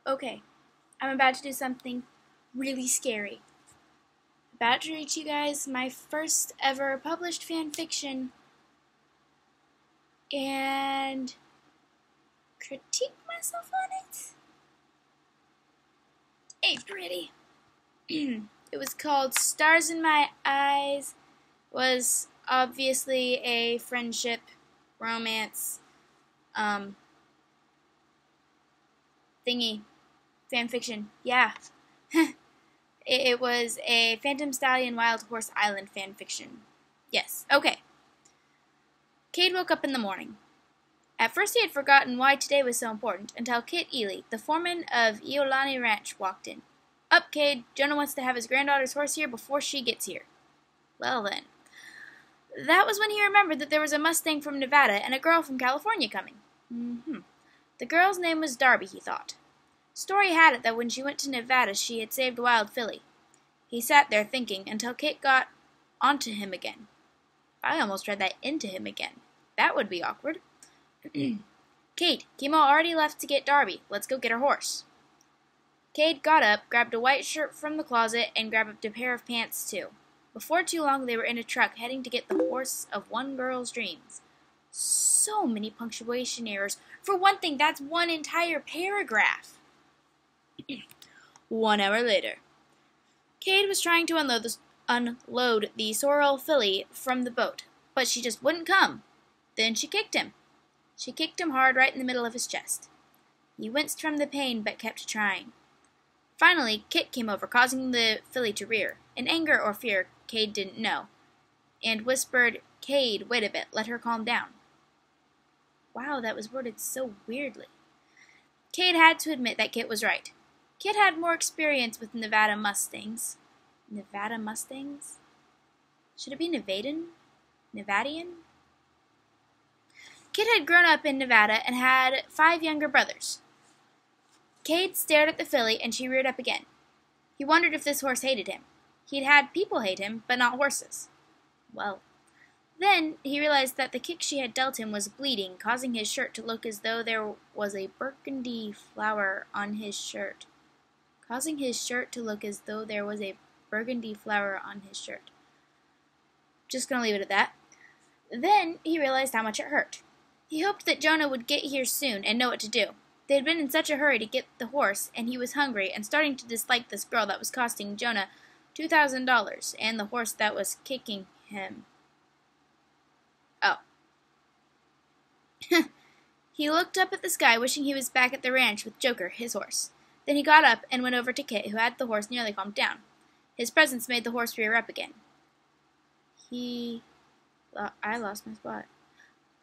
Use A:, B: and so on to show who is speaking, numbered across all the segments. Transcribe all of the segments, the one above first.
A: Okay, I'm about to do something really scary. About to read you guys my first ever published fan fiction and critique myself on it. Ain't pretty. It was called Stars in My Eyes. Was obviously a friendship romance thingy. Fan fiction. Yeah. It was a Phantom Stallion Wild Horse Island fan fiction. Yes. Okay. Cade woke up in the morning. At first he had forgotten why today was so important until Kit Ely, the foreman of Iolani Ranch, walked in. Up, Cade. Jonah wants to have his granddaughter's horse here before she gets here. Well then. That was when he remembered that there was a Mustang from Nevada and a girl from California coming. The girl's name was Darby, he thought. Story had it that when she went to Nevada she had saved a wild filly. He sat there thinking until Kit got onto him again. I almost read that into him again. That would be awkward. Kate, Kimo already left to get Darby. Let's go get her horse. Cade got up, grabbed a white shirt from the closet, and grabbed a pair of pants, too. Before too long, they were in a truck heading to get the horse of one girl's dreams. So many punctuation errors. For one thing, that's one entire paragraph. 1 hour later. Cade was trying to unload the sorrel filly from the boat, but she just wouldn't come. Then she kicked him. She kicked him hard right in the middle of his chest. He winced from the pain, but kept trying. Finally, Kit came over, causing the filly to rear, in anger or fear, Cade didn't know, and whispered, "Cade, wait a bit, let her calm down." Wow, that was worded so weirdly. Cade had to admit that Kit was right. Kit had more experience with Nevada Mustangs. Nevada Mustangs? Should it be Nevadian? Kit had grown up in Nevada and had 5 younger brothers. Cade stared at the filly, and she reared up again. He wondered if this horse hated him. He'd had people hate him, but not horses. Well, then he realized that the kick she had dealt him was bleeding, causing his shirt to look as though there was a burgundy flower on his shirt. Just gonna leave it at that. Then he realized how much it hurt. He hoped that Jonah would get here soon and know what to do. They had been in such a hurry to get the horse, and he was hungry and starting to dislike this girl that was costing Jonah $2,000 and the horse that was kicking him. Oh. He looked up at the sky, wishing he was back at the ranch with Joker, his horse. Then he got up and went over to Kit, who had the horse nearly calmed down. His presence made the horse rear up again. I lost my spot.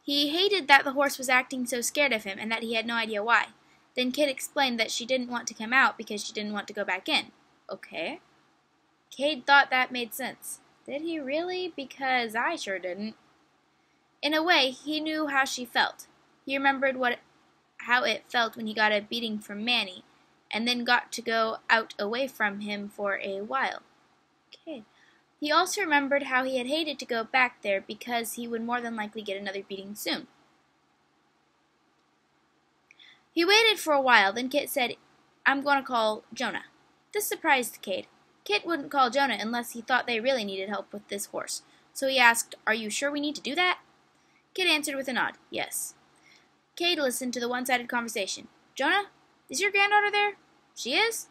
A: He hated that the horse was acting so scared of him and that he had no idea why. Then Kit explained that she didn't want to come out because she didn't want to go back in. Okay. Cade thought that made sense. Did he really? Because I sure didn't. In a way, he knew how she felt. He remembered how it felt when he got a beating from Manny, and then got to go out away from him for a while. Okay. He also remembered how he had hated to go back there because he would more than likely get another beating soon. He waited for a while, then Kit said, "I'm going to call Jonah." This surprised Cade. Kit wouldn't call Jonah unless he thought they really needed help with this horse, so he asked, "Are you sure we need to do that?" Kit answered with a nod, yes. Cade listened to the one-sided conversation. "Jonah, is your granddaughter there?" "She is."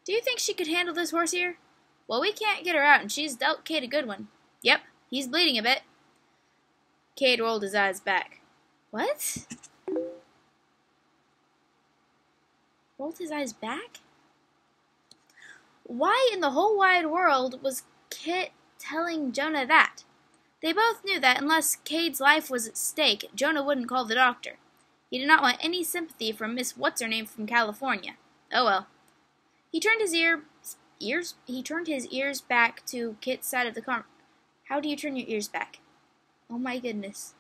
A: "Do you think she could handle this horse here?" "Well, we can't get her out, and she's dealt Cade a good one." "Yep, he's bleeding a bit." Cade rolled his eyes back. What? Rolled his eyes back? Why in the whole wide world was Kit telling Jonah that? They both knew that unless Cade's life was at stake, Jonah wouldn't call the doctor. He did not want any sympathy from Miss What's-Her-Name from California. Oh well. He turned his ears back to Kit's side of the car. How do you turn your ears back? Oh my goodness.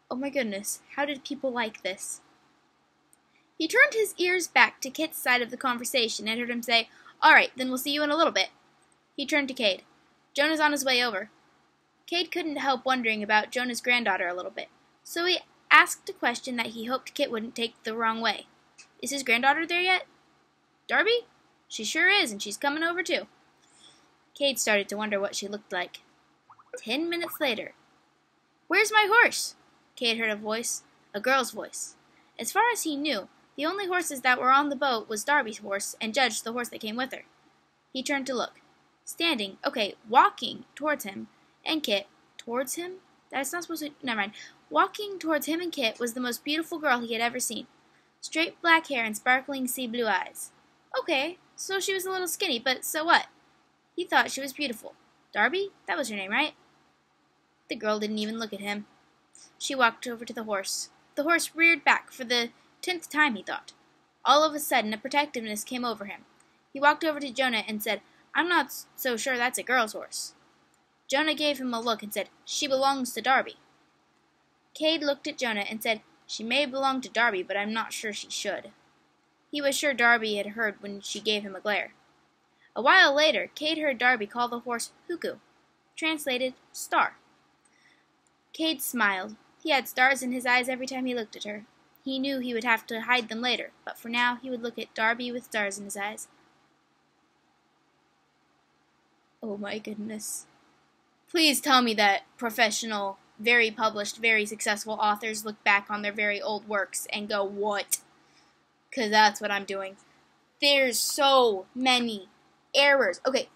A: Oh my goodness. How did people like this? He turned his ears back to Kit's side of the conversation and heard him say, "All right, then we'll see you in a little bit." He turned to Cade. "Jonah's on his way over." Cade couldn't help wondering about Jonah's granddaughter a little bit, so he asked a question that he hoped Kit wouldn't take the wrong way. "Is his granddaughter there yet?" Darby? She sure is, and she's coming over too. Cade started to wonder what she looked like. 10 minutes later. Where's my horse? Cade heard a voice, a girl's voice. As far as he knew, the only horses that were on the boat was Darby's horse and Judge, the horse that came with her. He turned to look. Walking towards him and Kit, towards him? That's not supposed to, never mind. Walking towards him and Kit was the most beautiful girl he had ever seen. Straight black hair and sparkling sea blue eyes. Okay, so she was a little skinny, but so what? He thought she was beautiful. Darby? That was her name, right? The girl didn't even look at him. She walked over to the horse. The horse reared back for the 10th time, he thought. All of a sudden, a protectiveness came over him. He walked over to Jonah and said, I'm not so sure that's a girl's horse. Jonah gave him a look and said, She belongs to Darby. Cade looked at Jonah and said, She may belong to Darby, but I'm not sure she should. He was sure Darby had heard when she gave him a glare. A while later, Cade heard Darby call the horse Huku, translated star. Cade smiled. He had stars in his eyes every time he looked at her. He knew he would have to hide them later, but for now he would look at Darby with stars in his eyes. Oh my goodness. Please tell me that professional, very published, very successful authors look back on their very old works and go, what? Because that's what I'm doing. There's so many errors. Okay.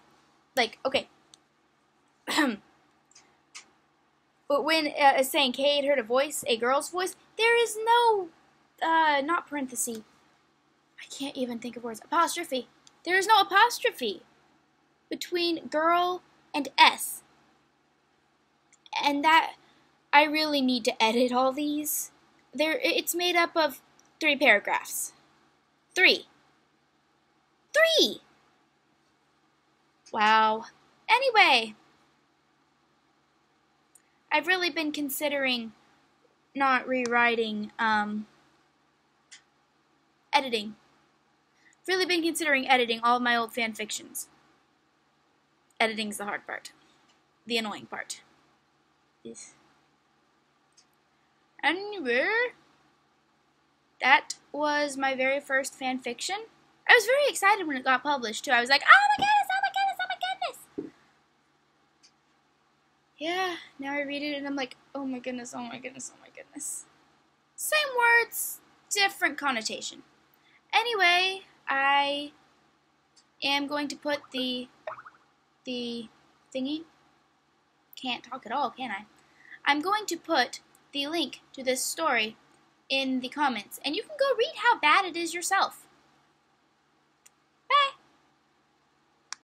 A: But when saying Cade heard a voice, a girl's voice, there is no, not parenthesis. I can't even think of words. Apostrophe. There is no apostrophe between girl and S. And that, I really need to edit all these. It's made up of 3 paragraphs. 3. Wow. Anyway, I've really been considering not rewriting, editing. Really been considering editing all of my old fan fictions. Editing's the hard part. The annoying part. Anyway, that was my very first fan fiction. I was very excited when it got published, too. I was like, oh my goodness, oh my goodness, oh my goodness. Yeah, now I read it and I'm like, oh my goodness, oh my goodness, oh my goodness. Same words, different connotation. Anyway, I am going to put the thingy. Can't talk at all, can I? I'm going to put the link to this story in the comments, and you can go read how bad it is yourself.